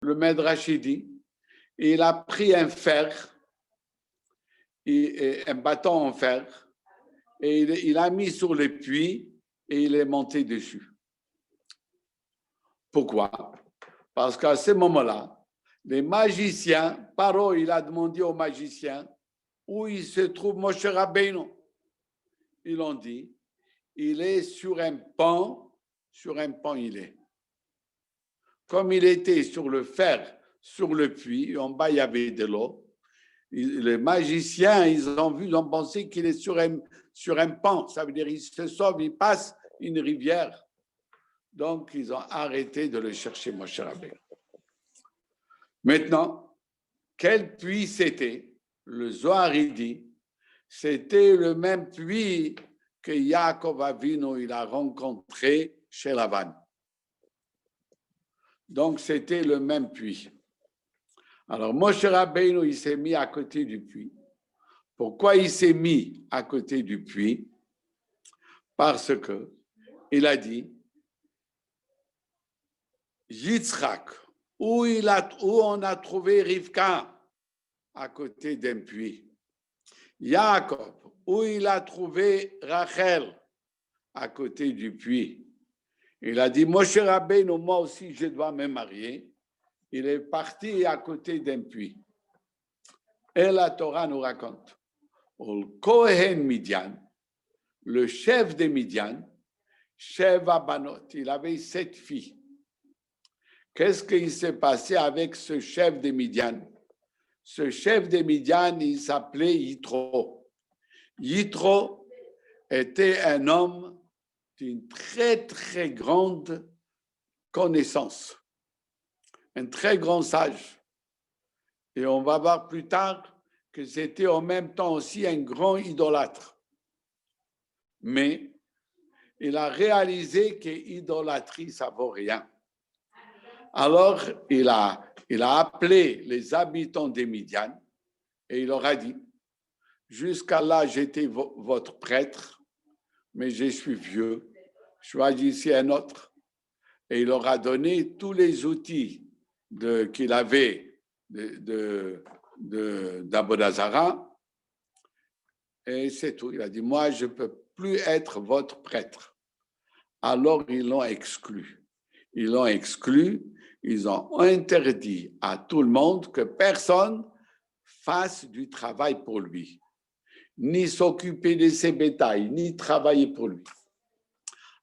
le Midrash dit, il a pris un fer, un bâton en fer, et il a mis sur le puits et il est monté dessus. Pourquoi? Parce qu'à ce moment-là, les magiciens, Paro, il a demandé aux magiciens où il se trouve Moshe Rabbeinu. Ils ont dit, il est sur un pont il est. Comme il était sur le fer, sur le puits, en bas il y avait de l'eau, les magiciens, ils ont pensé qu'il est sur un pont, ça veut dire qu'il se sauve, il passe une rivière. Donc, ils ont arrêté de le chercher, Moshe Rabbeinu. Maintenant, quel puits c'était? Le Zohar dit, c'était le même puits que Yaakov Avinu il a rencontré chez Lavan. Donc, c'était le même puits. Alors, Moshe Rabbeinu, il s'est mis à côté du puits. Pourquoi il s'est mis à côté du puits? Parce que il a dit, Yitzhak, où on a trouvé Rivka, à côté d'un puits. Yaakov, où il a trouvé Rachel, à côté du puits. Il a dit, Moshe Rabbeinu, moi aussi, je dois me marier. Il est parti à côté d'un puits. Et la Torah nous raconte, le Kohen Midian, le chef de Midian, Sheva Banot, il avait 7 filles. Qu'est-ce qui s'est passé avec ce chef de Midian? Ce chef de Midian, il s'appelait Yitro. Yitro était un homme d'une très, très grande connaissance, un très grand sage. Et on va voir plus tard que c'était en même temps aussi un grand idolâtre. Mais il a réalisé que l'idolâtrie, ça ne vaut rien. Alors, il a appelé les habitants des Midian et il leur a dit, jusqu'à là, j'étais votre prêtre, mais je suis vieux, choisissez un autre. Et il leur a donné tous les outils qu'il avait d'Abodazara. Et c'est tout. Il a dit, moi, je ne peux plus être votre prêtre. Alors, ils l'ont exclu. Ils l'ont exclu. Ils ont interdit à tout le monde que personne fasse du travail pour lui, ni s'occuper de ses bétails, ni travailler pour lui.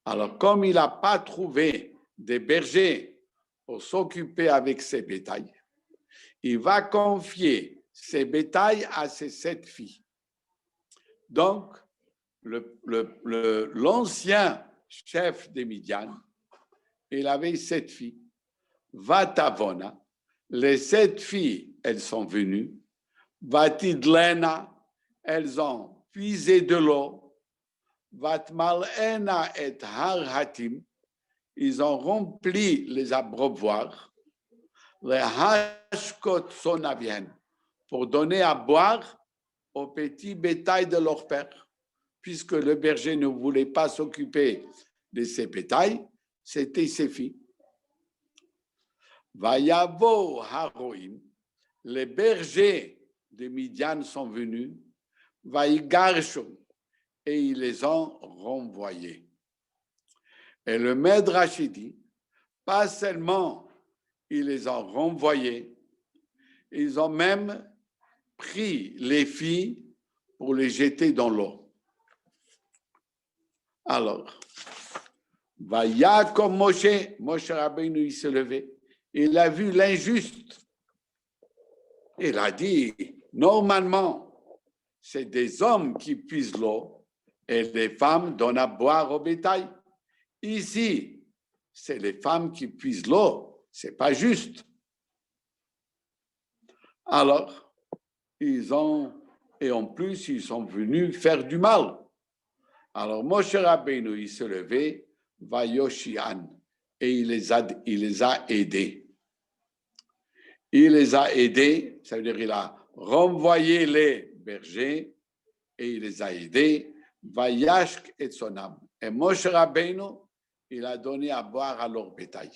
Alors, comme il n'a pas trouvé des bergers pour s'occuper avec ses bétails, il va confier ses bétails à ses 7 filles. Donc, l'ancien chef des Midian, il avait 7 filles. Vatavona, les 7 filles, elles sont venues. Vatidlena, elles ont puisé de l'eau. Vatmalena et Harhatim, ils ont rempli les abreuvoirs. Les Hashkot Sonavien, pour donner à boire au petit bétail de leur père. Puisque le berger ne voulait pas s'occuper de ses bétails, c'était ses filles. Vayavo Haroim, les bergers de Midian sont venus, Vaïgarchom, et ils les ont renvoyés. Et le Midrash dit, pas seulement ils les ont renvoyés, ils ont même pris les filles pour les jeter dans l'eau. Alors, Vaya comme Moshe Rabbeinu, il s'est levé. Il a vu l'injuste. Il a dit, normalement, c'est des hommes qui puisent l'eau et les femmes donnent à boire au bétail. Ici, c'est les femmes qui puisent l'eau. Ce n'est pas juste. Alors, et en plus, ils sont venus faire du mal. Alors, Moshe Rabbeinu, il s'est levé, Vayoshian, et il les a aidés. Il les a aidés, ça veut dire qu'il a renvoyé les bergers et il les a aidés. Vayashk et sonam. Et Moshe Rabbeinu, il a donné à boire à leur bétail.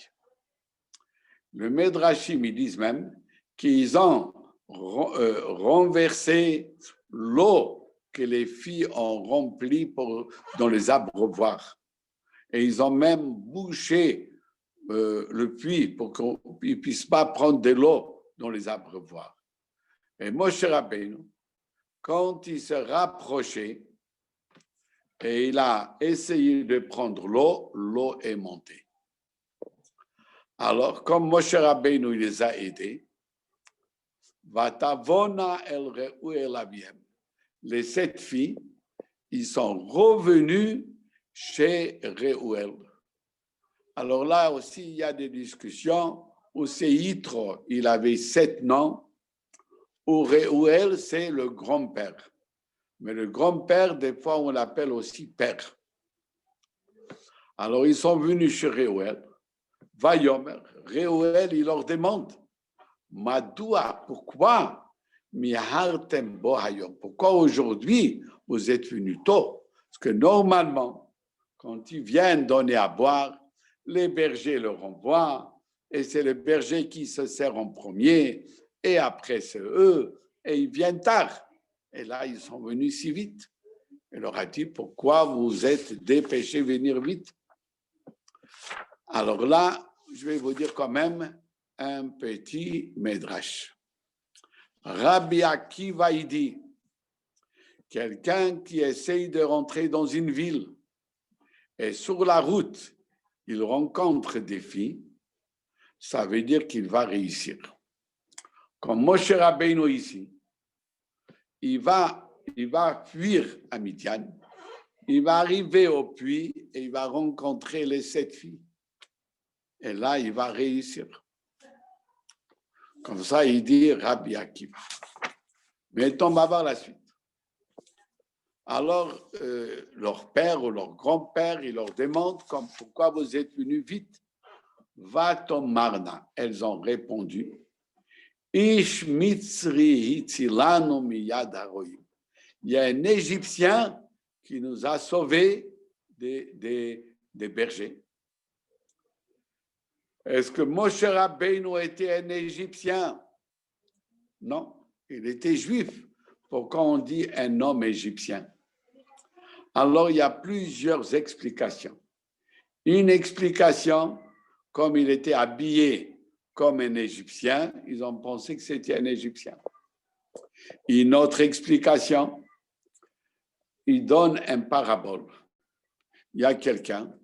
Le Midrashim, ils disent même qu'ils ont renversé l'eau que les filles ont remplie dans les abreuvoirs. Et ils ont même bouché le puits pour qu'on ne puisse pas prendre de l'eau dans les abreuvoirs. Et Moshe Rabbeinu, quand il s'est rapproché et il a essayé de prendre l'eau, l'eau est montée. Alors, comme Moshe Rabbeinu il les a aidés, Vatavona el Reu el Abiem. Les 7 filles, ils sont revenus chez Reuel. Alors là aussi, il y a des discussions où c'est Yitro, il avait 7 noms, où Reuel, c'est le grand-père. Mais le grand-père, des fois, on l'appelle aussi père. Alors, ils sont venus chez Reuel. Vayomer, Reuel, il leur demande, Madoua, pourquoi Mihartem Bohayom? Pourquoi aujourd'hui vous êtes venus tôt? Parce que normalement, quand ils viennent donner à boire, les bergers le renvoient, et c'est le berger qui se sert en premier, et après c'est eux, et ils viennent tard. Et là, ils sont venus si vite. Il leur a dit, pourquoi vous êtes dépêchés de venir vite? Alors là, je vais vous dire quand même un petit médrash. Rabbi Akiva, il dit, quelqu'un qui essaye de rentrer dans une ville et sur la route, il rencontre des filles, ça veut dire qu'il va réussir. Comme Moshe Rabbeinu ici, il va fuir à Midian, il va arriver au puits et il va rencontrer les 7 filles. Et là, il va réussir. Comme ça, il dit Rabbi Akiva. Mais on va voir la suite. Alors, leur père ou leur grand-père, il leur demande pourquoi vous êtes venus vite. Va-tomarna. Elles ont répondu. Ish mitzri hitzilanu miyad haroim. Il y a un Égyptien qui nous a sauvés des bergers. Est-ce que Moshe Rabbeinu était un Égyptien? Non, il était juif. Pourquoi on dit un homme égyptien? Alors, il y a plusieurs explications. Une explication, comme il était habillé comme un Égyptien, ils ont pensé que c'était un Égyptien. Une autre explication, il donne un parabole. Il y a quelqu'un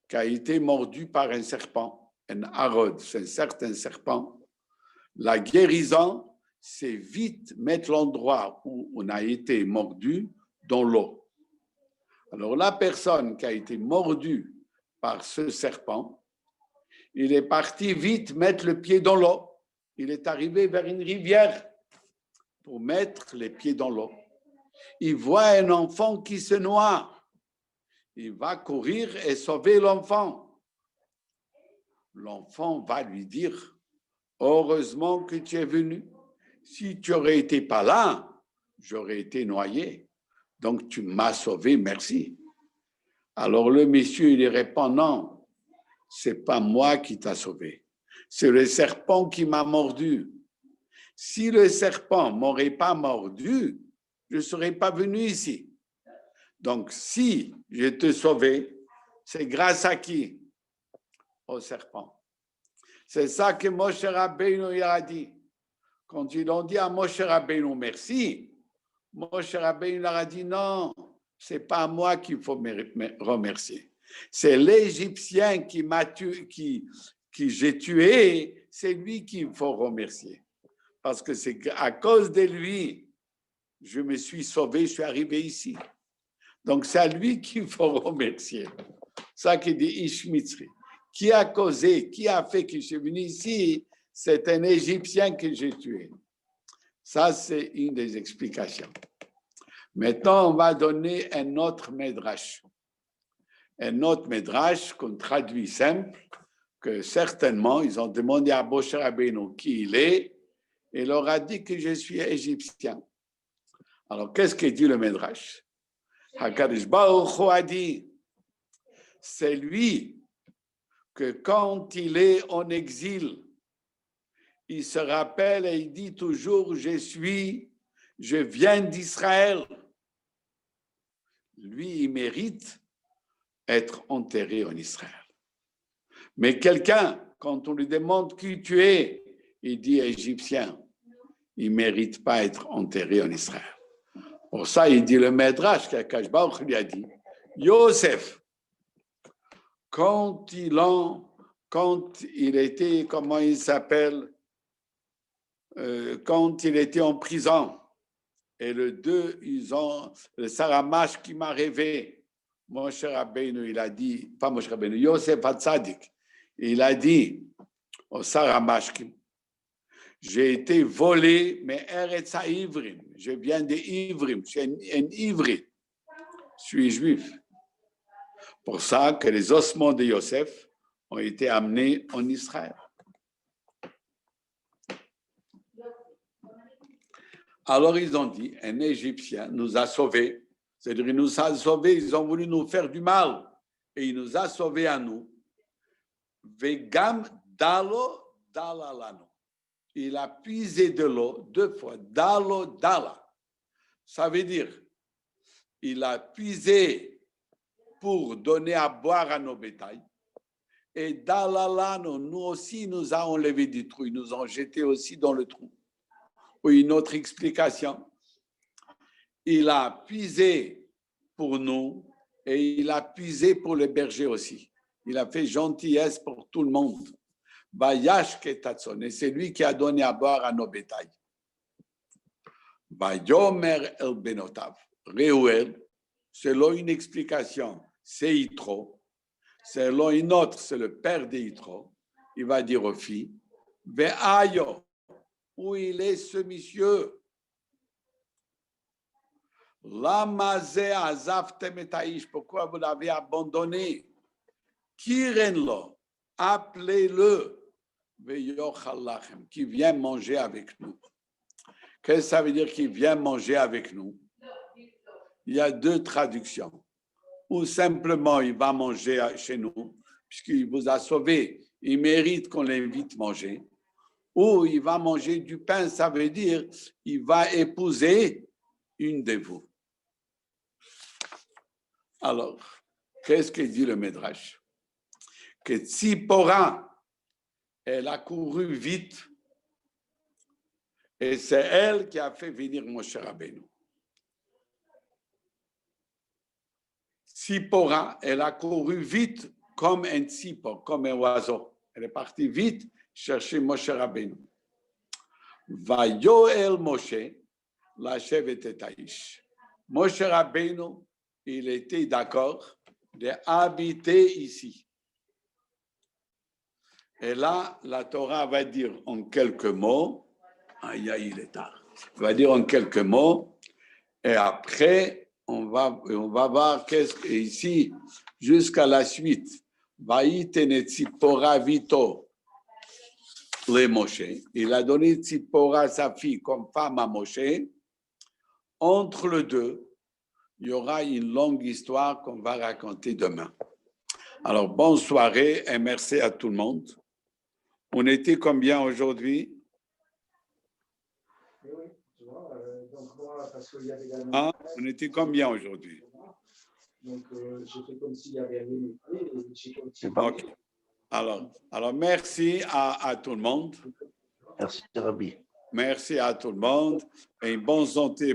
qui a été mordu par un serpent, un arod, c'est un certain serpent. La guérison, c'est vite mettre l'endroit où on a été mordu dans l'eau. Alors, la personne qui a été mordue par ce serpent, il est parti vite mettre le pied dans l'eau. Il est arrivé vers une rivière pour mettre les pieds dans l'eau. Il voit un enfant qui se noie. Il va courir et sauver l'enfant. L'enfant va lui dire, heureusement que tu es venu. Si tu n'aurais été pas là, j'aurais été noyé. Donc, tu m'as sauvé, merci. Alors, le monsieur, il répond, non, ce n'est pas moi qui t'a sauvé. C'est le serpent qui m'a mordu. Si le serpent ne m'aurait pas mordu, je ne serais pas venu ici. Donc, si je te sauvé, c'est grâce à qui? Au serpent. C'est ça que Moshe Rabbeinu a dit. Quand ils ont dit à Moshe Rabbeinu merci, Moshe Rabbeinu leur a dit non, ce n'est pas moi qu'il faut me remercier. C'est l'Égyptien qui j'ai tué, c'est lui qu'il faut remercier. Parce que c'est à cause de lui, je me suis sauvé, je suis arrivé ici. Donc, c'est à lui qu'il faut remercier. Ça qui dit Ishmitzri. Qui a causé, qui a fait que je suis venu ici, c'est un Égyptien que j'ai tué. Ça, c'est une des explications. Maintenant, on va donner un autre médrash. Un autre médrash qu'on traduit simple, que certainement, ils ont demandé à Moshe Rabbeinu qui il est, et il leur a dit que je suis égyptien. Alors, qu'est-ce que dit le médrash? HaKadosh Baruch Hu a dit, c'est lui que quand il est en exil, il se rappelle et il dit toujours, je viens d'Israël. Lui, il mérite être enterré en Israël. Mais quelqu'un, quand on lui demande qui tu es, il dit égyptien. Il ne mérite pas être enterré en Israël. Pour ça, il dit le Midrash qu'Akadosh Baruch Hu lui a dit, Yosef, quand il était, comment il s'appelle, quand il était en prison, et le Saramash qui m'a rêvé, Moshe Rabbeinu, il a dit, pas Moshe Rabbeinu, Yosef Hatzadik, il a dit au Saramash, j'ai été volé, mais Eretz Ivrim, je viens de Ivrim, je suis un Ivri, je suis juif. Pour ça que les ossements de Yosef ont été amenés en Israël. Alors ils ont dit, un Égyptien nous a sauvés, c'est-à-dire il nous a sauvés, ils ont voulu nous faire du mal, et il nous a sauvés à nous. Vegam dalo dalalano. Il a puisé de l'eau 2 fois, dalo dala. Ça veut dire, il a puisé pour donner à boire à nos bétails. Et dalalano, nous aussi, il nous a enlevé du trou, ils nous ont jetés aussi dans le trou. Ou une autre explication, il a puisé pour nous et il a puisé pour les bergers aussi. Il a fait gentillesse pour tout le monde. Bayash ketatson, et c'est lui qui a donné à boire à nos bétails. Bayomer el benotav, Reuel, selon une explication, c'est Yitro. Selon une autre, c'est le père de Yitro. Il va dire aux filles, Ve'ayo, où il est ce monsieur? Lamazé azaftem et taïsh, pourquoi vous l'avez abandonné? Kirenlo, appelez-le, ve'yochalachem, qui vient manger avec nous. Qu'est-ce que ça veut dire qu'il vient manger avec nous? Il y a 2 traductions. Ou simplement il va manger chez nous, puisqu'il vous a sauvé, il mérite qu'on l'invite manger. Ou il va manger du pain, ça veut dire il va épouser une de vous. Alors, qu'est-ce que dit le Midrash? Que Tzipora, elle a couru vite et c'est elle qui a fait venir Moshe Rabbeinu. Tzipora, elle a couru vite comme un tzipor, comme un oiseau. Elle est partie vite chercher Moshe Rabbeinu. Vayoel Moshe, la chèvre était taïch. Moshe Rabbeinu, il était d'accord d'habiter ici. Et là, la Torah va dire en quelques mots, aïe, il est tard, va dire en quelques mots, et après, on va voir qu'est-ce que, ici, jusqu'à la suite, Vaïtene Tzipora Vito, le Moshe, il a donné Tzipora, sa fille, comme femme à Moshe. Entre les deux, il y aura une longue histoire qu'on va raconter demain. Alors, bonne soirée et merci à tout le monde. On était combien aujourd'hui? Oui, tu vois, donc moi, parce qu'il y avait également... On était combien aujourd'hui? Donc, j'ai fait comme s'il y avait rien et j'ai continué. Okay. Alors, merci à tout le monde. Merci, Rabbi. Merci à tout le monde et bonne santé.